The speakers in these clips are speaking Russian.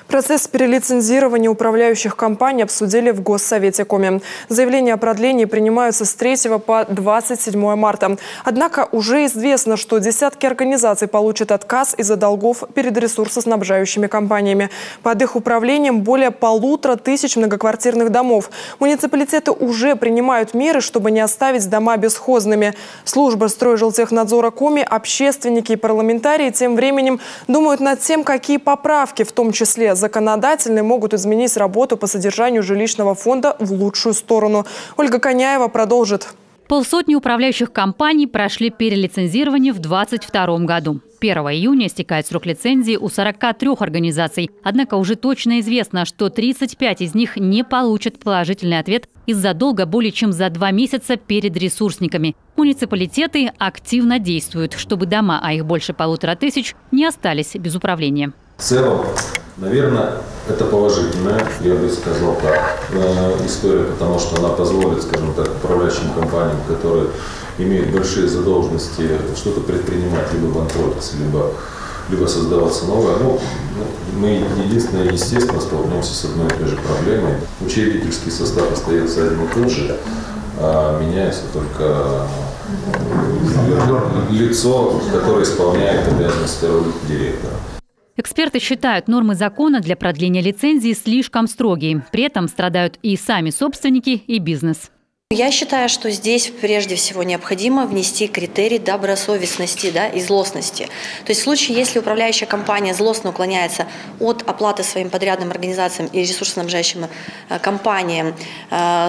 Процесс перелицензирования управляющих компаний обсудили в Госсовете Коми. Заявления о продлении принимаются с 3 по 27 марта. Однако уже известно, что десятки организаций получат отказ из-за долгов перед ресурсоснабжающими компаниями. Под их управлением более 1500 многоквартирных домов. Муниципалитеты уже принимают меры, чтобы не оставить дома бесхозными. Служба Стройжилтехнадзора Коми, общественники и парламентарии тем временем думают над тем, какие поправки, в том числе законодательные, могут изменить работу по содержанию жилищного фонда в лучшую сторону. Ольга Коняева продолжит. Полсотни управляющих компаний прошли перелицензирование в 2022 году. 1 июня истекает срок лицензии у 43 организаций. Однако уже точно известно, что 35 из них не получат положительный ответ из-за долга более чем за 2 месяца перед ресурсниками. Муниципалитеты активно действуют, чтобы дома, а их больше 1500, не остались без управления. В целом, наверное, это положительная, я бы сказал так, история, потому что она позволит, скажем так, управляющим компаниям, которые имеют большие задолженности, что-то предпринимать, либо банкротиться, либо создаваться новое. Мы единственное, естественно, столкнемся с одной и той же проблемой. Учредительский состав остается один и тот же, а меняется только лицо, которое исполняет обязанности директора. Эксперты считают, нормы закона для продления лицензии слишком строгие. При этом страдают и сами собственники, и бизнес. Я считаю, что здесь прежде всего необходимо внести критерий добросовестности, и злостности. То есть в случае, если управляющая компания злостно уклоняется от оплаты своим подрядным организациям и ресурсоснабжающим компаниям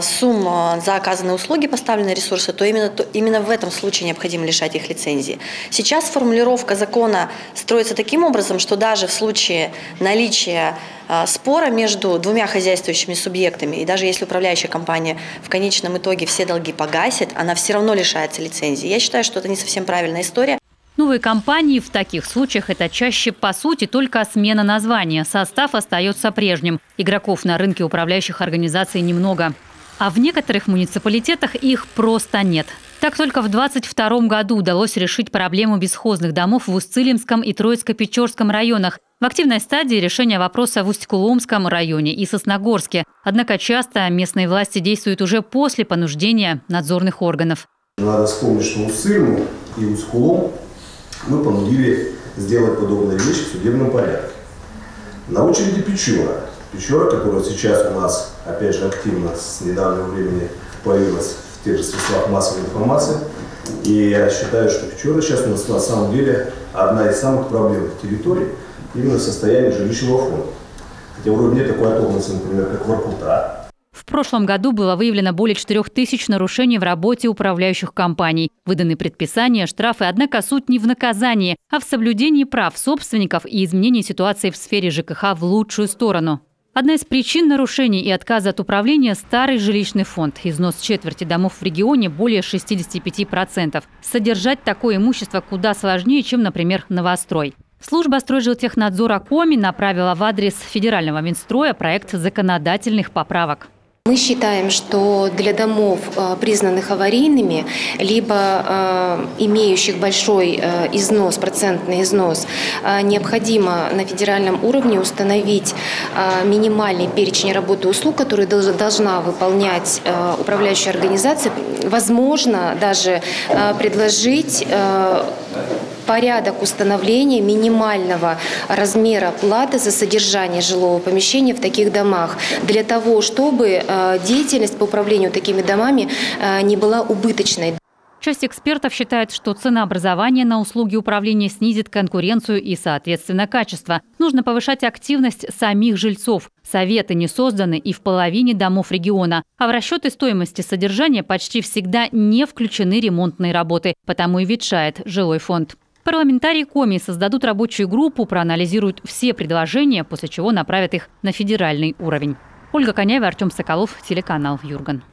сумм за оказанные услуги, поставленные ресурсы, то именно в этом случае необходимо лишать их лицензии. Сейчас формулировка закона строится таким образом, что даже в случае наличия спора между двумя хозяйствующими субъектами, и даже если управляющая компания в конечном итоге все долги погасит, она все равно лишается лицензии. Я считаю, что это не совсем правильная история. Новые компании в таких случаях – это чаще, по сути, только смена названия. Состав остается прежним. Игроков на рынке управляющих организаций немного. А в некоторых муниципалитетах их просто нет. Так только в 2022 году удалось решить проблему бесхозных домов в Усть-Цилимском и Троицко-Печорском районах. В активной стадии решения вопроса в Усть-Куломском районе и Сосногорске. Однако часто местные власти действуют уже после понуждения надзорных органов. Надо вспомнить, что Усть-Цилим и Усть-Кулом мы понудили сделать подобные вещи в судебном порядке. На очереди Печора. Печора, которая сейчас у нас, опять же, активно с недавнего времени появилась в тех же средствах массовой информации. И я считаю, что Печора сейчас у нас на самом деле одна из самых проблемных территорий именно в состоянии жилищного фонда. Хотя вроде нет такой оторванности, например, как Воркута. В прошлом году было выявлено более 4000 нарушений в работе управляющих компаний. Выданы предписания, штрафы, однако суть не в наказании, а в соблюдении прав собственников и изменении ситуации в сфере ЖКХ в лучшую сторону. Одна из причин нарушений и отказа от управления – старый жилищный фонд. Износ четверти домов в регионе более 65%. Содержать такое имущество куда сложнее, чем, например, новострой. Служба Стройжилтехнадзора Коми направила в адрес федерального Минстроя проект законодательных поправок. Мы считаем, что для домов, признанных аварийными, либо имеющих большой износ, процентный износ, необходимо на федеральном уровне установить минимальный перечень работы и услуг, которые должна выполнять управляющая организация. Возможно, даже предложить порядок установления минимального размера платы за содержание жилого помещения в таких домах, для того, чтобы деятельность по управлению такими домами не была убыточной. Часть экспертов считает, что ценообразование на услуги управления снизит конкуренцию и, соответственно, качество. Нужно повышать активность самих жильцов. Советы не созданы и в половине домов региона. А в расчеты стоимости содержания почти всегда не включены ремонтные работы, потому и ветшает жилой фонд. Парламентарии Коми создадут рабочую группу, проанализируют все предложения, после чего направят их на федеральный уровень. Ольга Коняева, Артем Соколов, телеканал Юрган.